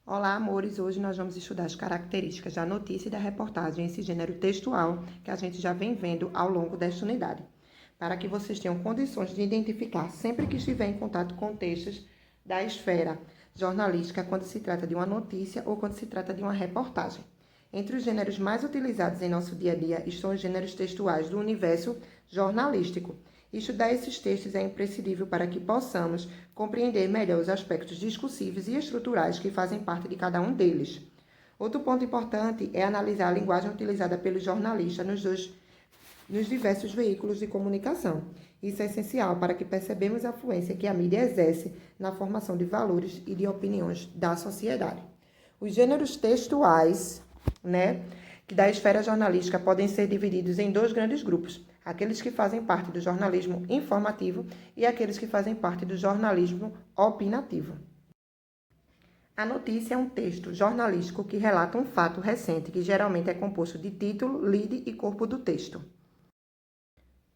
Olá, amores! Hoje nós vamos estudar as características da notícia e da reportagem, esse gênero textual que a gente já vem vendo ao longo desta unidade, para que vocês tenham condições de identificar sempre que estiver em contato com textos da esfera jornalística, quando se trata de uma notícia ou quando se trata de uma reportagem. Entre os gêneros mais utilizados em nosso dia a dia estão os gêneros textuais do universo jornalístico. Estudar esses textos é imprescindível para que possamos compreender melhor os aspectos discursivos e estruturais que fazem parte de cada um deles. Outro ponto importante é analisar a linguagem utilizada pelos jornalistas nos diversos veículos de comunicação. Isso é essencial para que percebamos a influência que a mídia exerce na formação de valores e de opiniões da sociedade. Os gêneros textuais, que da esfera jornalística podem ser divididos em dois grandes grupos: aqueles que fazem parte do jornalismo informativo e aqueles que fazem parte do jornalismo opinativo. A notícia é um texto jornalístico que relata um fato recente, que geralmente é composto de título, lead e corpo do texto.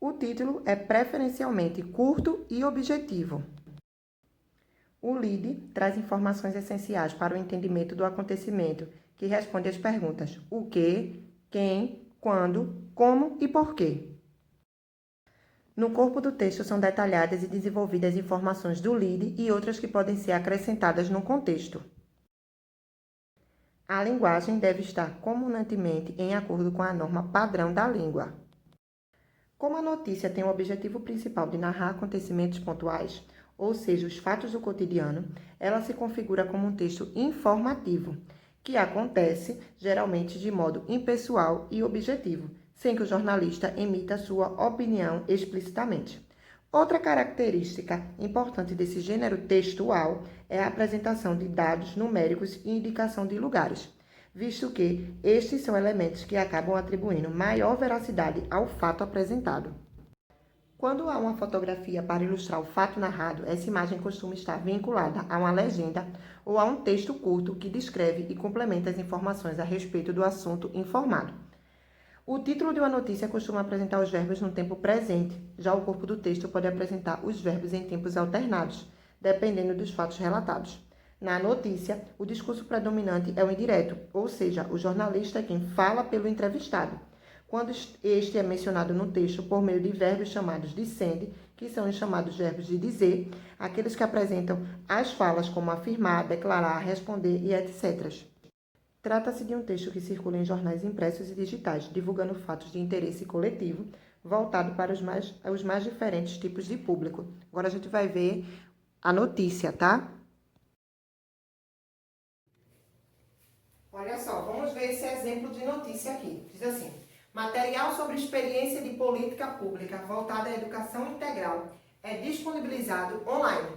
O título é preferencialmente curto e objetivo. O lead traz informações essenciais para o entendimento do acontecimento, que responde às perguntas: o que, quem, quando, como e por quê. No corpo do texto são detalhadas e desenvolvidas informações do lead e outras que podem ser acrescentadas no contexto. A linguagem deve estar comunantemente em acordo com a norma padrão da língua. Como a notícia tem o objetivo principal de narrar acontecimentos pontuais, ou seja, os fatos do cotidiano, ela se configura como um texto informativo, que acontece geralmente de modo impessoal e objetivo, sem que o jornalista emita sua opinião explicitamente. Outra característica importante desse gênero textual é a apresentação de dados numéricos e indicação de lugares, visto que estes são elementos que acabam atribuindo maior veracidade ao fato apresentado. Quando há uma fotografia para ilustrar o fato narrado, essa imagem costuma estar vinculada a uma legenda ou a um texto curto que descreve e complementa as informações a respeito do assunto informado. O título de uma notícia costuma apresentar os verbos no tempo presente, já o corpo do texto pode apresentar os verbos em tempos alternados, dependendo dos fatos relatados. Na notícia, o discurso predominante é o indireto, ou seja, o jornalista é quem fala pelo entrevistado, quando este é mencionado no texto por meio de verbos chamados de sende, que são os chamados verbos de dizer, aqueles que apresentam as falas como afirmar, declarar, responder e etc. Trata-se de um texto que circula em jornais impressos e digitais, divulgando fatos de interesse coletivo, voltado para os mais diferentes tipos de público. Agora a gente vai ver a notícia, tá? Olha só, vamos ver esse exemplo de notícia aqui. Diz assim: material sobre experiência de política pública voltada à educação integral é disponibilizado online.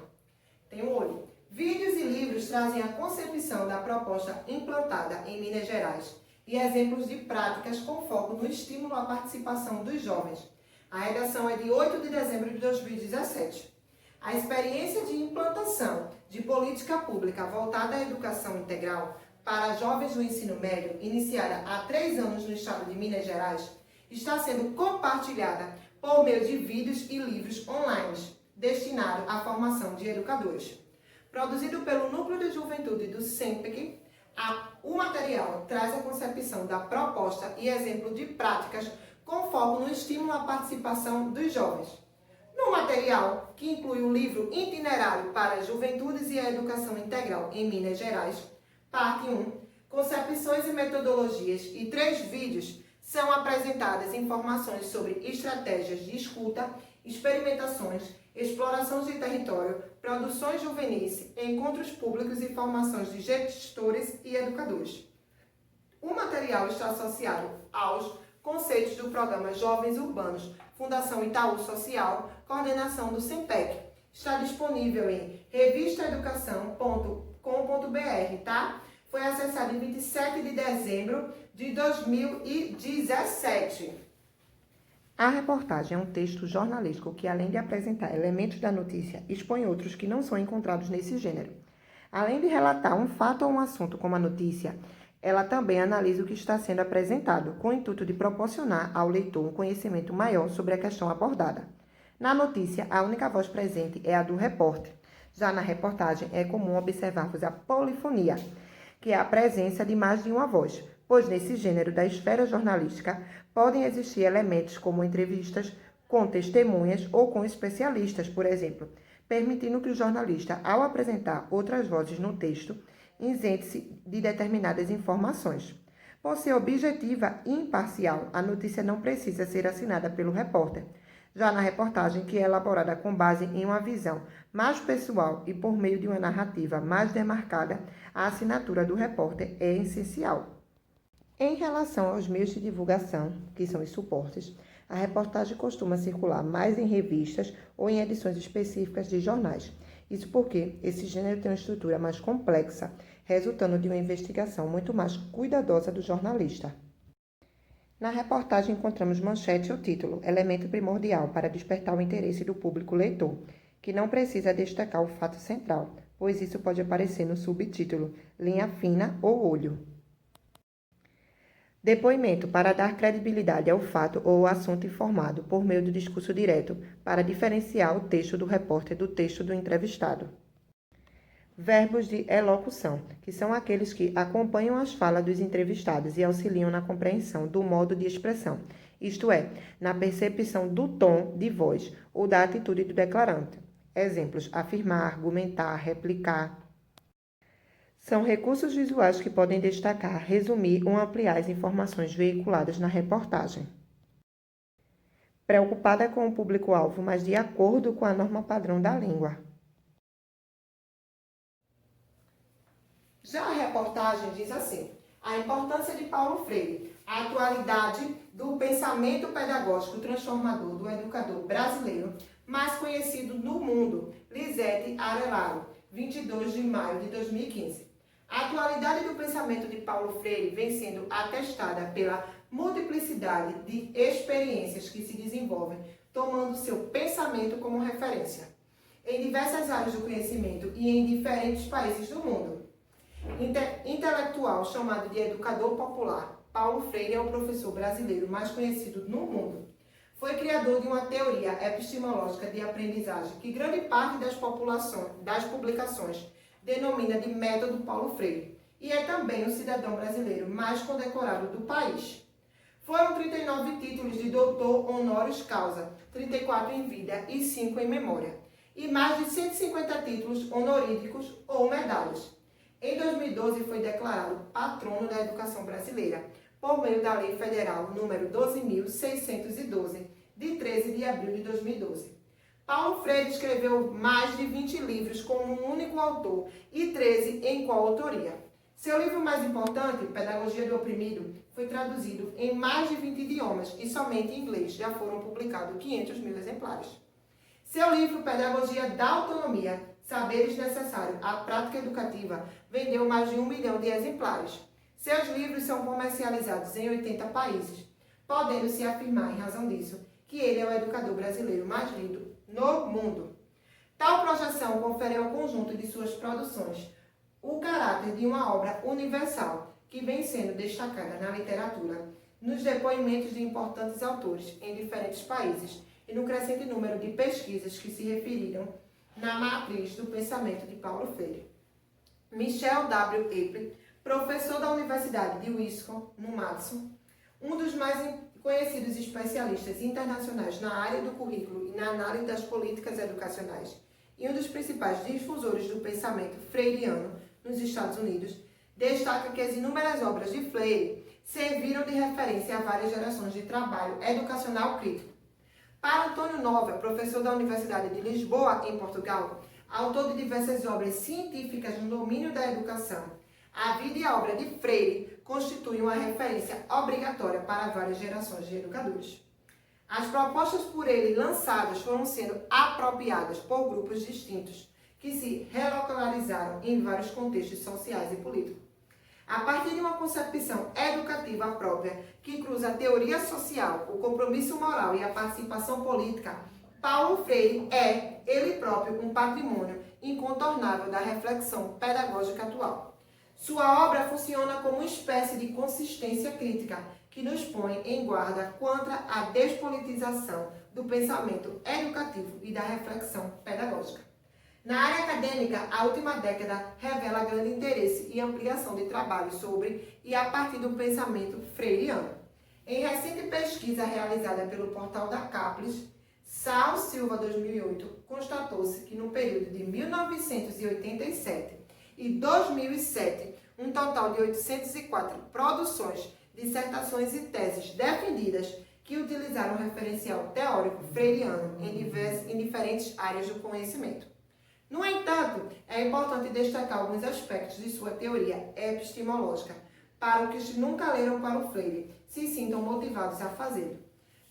Tem um olho. Vídeos e livros trazem a concepção da proposta implantada em Minas Gerais e exemplos de práticas com foco no estímulo à participação dos jovens. A redação é de 8 de dezembro de 2017. A experiência de implantação de política pública voltada à educação integral para jovens do ensino médio, iniciada há 3 anos no estado de Minas Gerais, está sendo compartilhada por meio de vídeos e livros online, destinado à formação de educadores. Produzido pelo Núcleo de Juventude do SEMPEC, o material traz a concepção da proposta e exemplo de práticas com foco no estímulo à participação dos jovens. No material, que inclui o livro Itinerário para as Juventudes e a Educação Integral em Minas Gerais, parte 1, concepções e metodologias, e 3 vídeos, são apresentadas informações sobre estratégias de escuta, experimentações, explorações de território, produções juvenis, encontros públicos e formações de gestores e educadores. O material está associado aos conceitos do programa Jovens Urbanos, Fundação Itaú Social, coordenação do SEMPEC. Está disponível em revistaeducação.com.br, tá? Foi acessado em 27 de dezembro de 2017. A reportagem é um texto jornalístico que, além de apresentar elementos da notícia, expõe outros que não são encontrados nesse gênero. Além de relatar um fato ou um assunto como a notícia, ela também analisa o que está sendo apresentado, com o intuito de proporcionar ao leitor um conhecimento maior sobre a questão abordada. Na notícia, a única voz presente é a do repórter. Já na reportagem, é comum observarmos a polifonia. que é a presença de mais de uma voz, pois nesse gênero da esfera jornalística podem existir elementos como entrevistas com testemunhas ou com especialistas, por exemplo, permitindo que o jornalista, ao apresentar outras vozes no texto, isente-se de determinadas informações. Por ser objetiva e imparcial, a notícia não precisa ser assinada pelo repórter. Já na reportagem, que é elaborada com base em uma visão mais pessoal e por meio de uma narrativa mais demarcada, a assinatura do repórter é essencial. Em relação aos meios de divulgação, que são os suportes, a reportagem costuma circular mais em revistas ou em edições específicas de jornais. Isso porque esse gênero tem uma estrutura mais complexa, resultando de uma investigação muito mais cuidadosa do jornalista. Na reportagem encontramos manchete ou título, elemento primordial para despertar o interesse do público leitor, que não precisa destacar o fato central, pois isso pode aparecer no subtítulo, linha fina ou olho. Depoimento para dar credibilidade ao fato ou ao assunto informado por meio do discurso direto, para diferenciar o texto do repórter do texto do entrevistado. Verbos de elocução, que são aqueles que acompanham as falas dos entrevistados e auxiliam na compreensão do modo de expressão, isto é, na percepção do tom de voz ou da atitude do declarante. Exemplos: afirmar, argumentar, replicar. São recursos visuais que podem destacar, resumir ou ampliar as informações veiculadas na reportagem. Preocupada com o público-alvo, mas de acordo com a norma padrão da língua. Já a reportagem diz assim: a importância de Paulo Freire, a atualidade do pensamento pedagógico transformador do educador brasileiro, mais conhecido no mundo, Lisete Arelaro, 22 de maio de 2015. A atualidade do pensamento de Paulo Freire vem sendo atestada pela multiplicidade de experiências que se desenvolvem, tomando seu pensamento como referência, em diversas áreas do conhecimento e em diferentes países do mundo. Intelectual chamado de educador popular, Paulo Freire é o professor brasileiro mais conhecido no mundo. Foi criador de uma teoria epistemológica de aprendizagem que grande parte das publicações denomina de método Paulo Freire, e é também o cidadão brasileiro mais condecorado do país. Foram 39 títulos de doutor honoris causa, 34 em vida e 5 em memória, e mais de 150 títulos honoríficos ou medalhas. Em 2012 foi declarado patrono da educação brasileira, por meio da Lei Federal número 12.612, de 13 de abril de 2012. Paulo Freire escreveu mais de 20 livros como um único autor e 13 em coautoria. Seu livro mais importante, Pedagogia do Oprimido, foi traduzido em mais de 20 idiomas e somente em inglês já foram publicados 500.000 exemplares. Seu livro, Pedagogia da Autonomia, Saberes Necessários à Prática Educativa, vendeu mais de 1 milhão de exemplares. Seus livros são comercializados em 80 países, podendo-se afirmar, em razão disso, que ele é o educador brasileiro mais lido no mundo. Tal projeção confere ao conjunto de suas produções o caráter de uma obra universal, que vem sendo destacada na literatura, nos depoimentos de importantes autores em diferentes países e no crescente número de pesquisas que se referiram na matriz do pensamento de Paulo Freire. Michel W. Epley, professor da Universidade de Wisconsin, no Madison, um dos mais conhecidos especialistas internacionais na área do currículo e na análise das políticas educacionais, e um dos principais difusores do pensamento freiriano nos Estados Unidos, destaca que as inúmeras obras de Freire serviram de referência a várias gerações de trabalho educacional crítico. Para Antônio Nova, professor da Universidade de Lisboa, em Portugal, autor de diversas obras científicas no domínio da educação, a vida e a obra de Freire constituem uma referência obrigatória para várias gerações de educadores. As propostas por ele lançadas foram sendo apropriadas por grupos distintos, que se relocalizaram em vários contextos sociais e políticos. A partir de uma concepção educativa própria, que cruza a teoria social, o compromisso moral e a participação política, Paulo Freire é, ele próprio, um patrimônio incontornável da reflexão pedagógica atual. Sua obra funciona como uma espécie de consistência crítica, que nos põe em guarda contra a despolitização do pensamento educativo e da reflexão pedagógica. Na área acadêmica, a última década revela grande interesse e ampliação de trabalhos sobre e a partir do pensamento freiriano. Em recente pesquisa realizada pelo portal da Caples, Sal Silva 2008, constatou-se que no período de 1987 e 2007, um total de 804 produções, dissertações e teses defendidas que utilizaram referencial teórico freiriano em diferentes áreas do conhecimento. No entanto, é importante destacar alguns aspectos de sua teoria epistemológica para os que nunca leram para o Freire se sintam motivados a fazê-lo.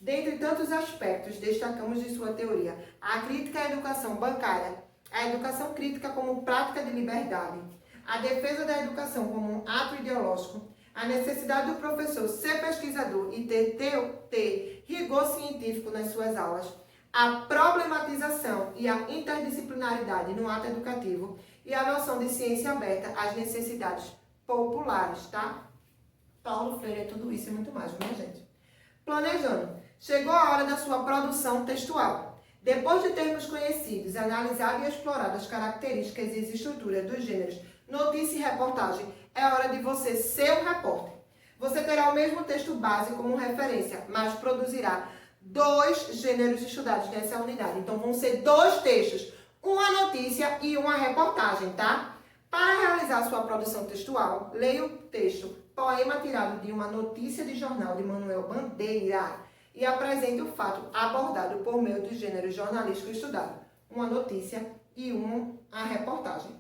Dentre tantos aspectos, destacamos de sua teoria a crítica à educação bancária, a educação crítica como prática de liberdade, a defesa da educação como um ato ideológico, a necessidade do professor ser pesquisador e ter rigor científico nas suas aulas, a problematização e a interdisciplinaridade no ato educativo e a noção de ciência aberta às necessidades populares, tá? Paulo Freire é tudo isso e muito mais, minha gente. Planejando. Chegou a hora da sua produção textual. Depois de termos conhecido, analisado e explorado as características e estruturas dos gêneros notícia e reportagem, é hora de você ser um repórter. Você terá o mesmo texto base como referência, mas produzirá 2 gêneros estudados nessa unidade. Então, vão ser 2 textos, uma notícia e uma reportagem, tá? Para realizar sua produção textual, leia o texto Poema tirado de uma notícia de jornal de Manuel Bandeira e apresente o fato abordado por meio do gênero jornalístico estudado, uma notícia e uma reportagem.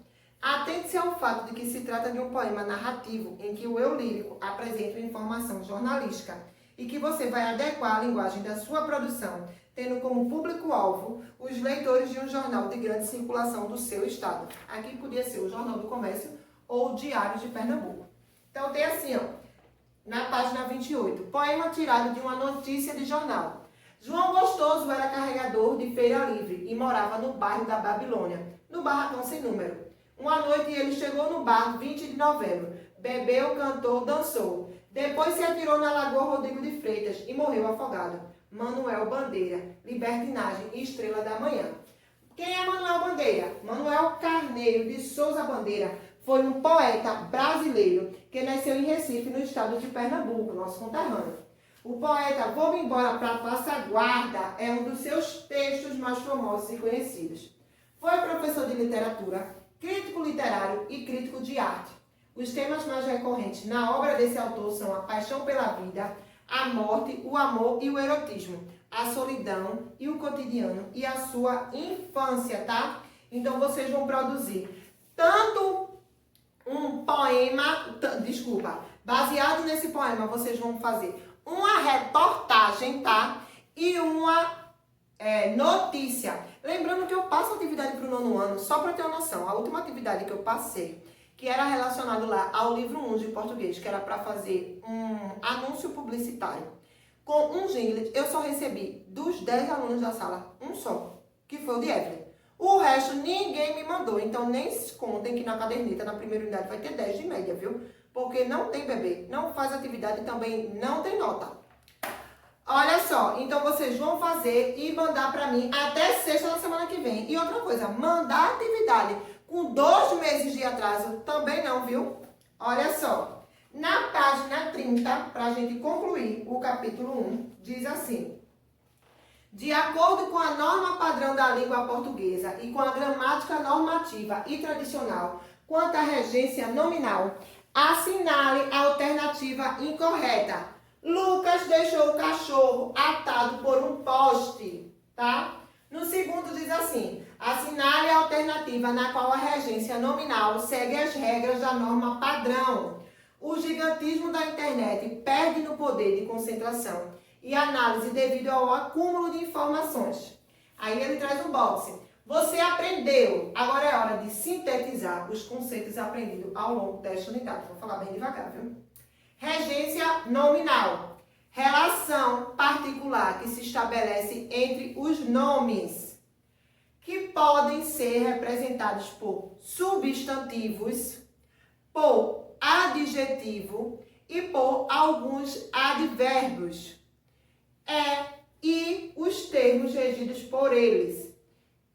Atente-se ao fato de que se trata de um poema narrativo em que o eu lírico apresenta informação jornalística e que você vai adequar a linguagem da sua produção, tendo como público-alvo os leitores de um jornal de grande circulação do seu estado. Aqui podia ser o Jornal do Comércio ou o Diário de Pernambuco. Então tem assim, ó, na página 28, poema tirado de uma notícia de jornal. João Gostoso era carregador de feira livre e morava no bairro da Babilônia, no barracão sem número. Uma noite ele chegou no bar 20 de novembro, bebeu, cantou, dançou. Depois se atirou na Lagoa Rodrigo de Freitas e morreu afogado. Manuel Bandeira, libertinagem e estrela da manhã. Quem é Manuel Bandeira? Manuel Carneiro de Souza Bandeira foi um poeta brasileiro que nasceu em Recife, no estado de Pernambuco, nosso conterrâneo. O poeta Vou-me embora para Passa Guarda é um dos seus textos mais famosos e conhecidos. Foi professor de literatura, crítico literário e crítico de arte. Os temas mais recorrentes na obra desse autor são a paixão pela vida, a morte, o amor e o erotismo, a solidão e o cotidiano e a sua infância, tá? Então vocês vão produzir tanto um poema, baseado nesse poema, vocês vão fazer uma reportagem, tá? E uma notícia. Lembrando que eu passo atividade para o 9º ano, só para ter uma noção. A última atividade que eu passei, que era relacionado lá ao livro 1 de português, que era para fazer um anúncio publicitário com um jingle, eu só recebi dos 10 alunos da sala, um só, que foi o de Evelyn. O resto ninguém me mandou, então nem se contem que na caderneta, na primeira unidade, vai ter 10 de média, viu? Porque não tem bebê, não faz atividade e também não tem nota. Olha só, então vocês vão fazer e mandar para mim até sexta da semana que vem. E outra coisa, mandar atividade com 2 meses de atraso também não, viu? Olha só, na página 30, para a gente concluir o capítulo 1, diz assim: de acordo com a norma padrão da língua portuguesa e com a gramática normativa e tradicional quanto à regência nominal, assinale a alternativa incorreta. Lucas deixou o cachorro atado por um poste, tá? No segundo diz assim: assinale a alternativa na qual a regência nominal segue as regras da norma padrão. O gigantismo da internet perde no poder de concentração e análise devido ao acúmulo de informações. Aí ele traz um boxe. Você aprendeu, agora é hora de sintetizar os conceitos aprendidos ao longo desta unidade. Vou falar bem devagar, viu? Regência nominal. Relação particular que se estabelece entre os nomes, que podem ser representados por substantivos, por adjetivo e por alguns advérbios. E os termos regidos por eles.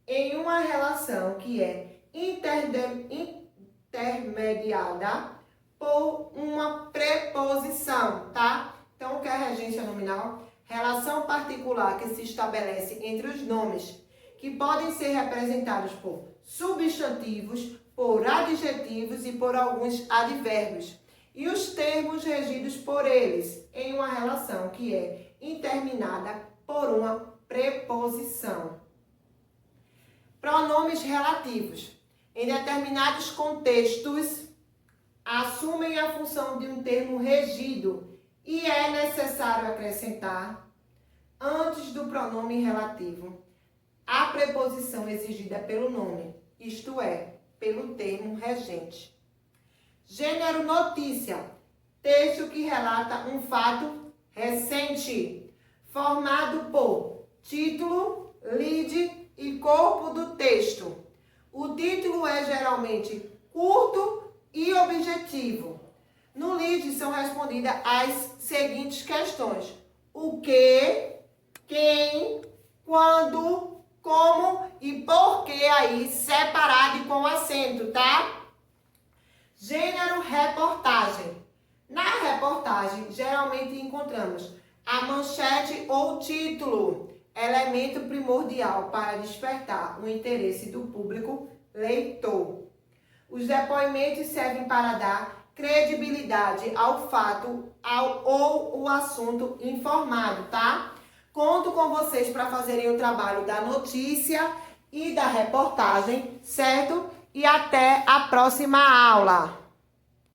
em uma relação que é intermediada por uma preposição, tá? Então, o que é regência nominal? Relação particular que se estabelece entre os nomes, que podem ser representados por substantivos, por adjetivos e por alguns advérbios, e os termos regidos por eles, em uma relação que é interminada por uma preposição. Pronomes relativos. Em determinados contextos, assumem a função de um termo regido e é necessário acrescentar, antes do pronome relativo, a preposição exigida pelo nome, isto é, pelo termo regente. Gênero notícia. Texto que relata um fato recente, formado por título, lead e corpo do texto. O título é geralmente curto e objetivo. No lead são respondidas as seguintes questões: o que, quem, quando, como e por que, aí separado e com acento, tá? Gênero reportagem. Na reportagem, geralmente encontramos a manchete ou título, elemento primordial para despertar o interesse do público leitor. Os depoimentos servem para dar credibilidade ao fato ou o assunto informado, tá? Conto com vocês para fazerem o trabalho da notícia e da reportagem, certo? E até a próxima aula!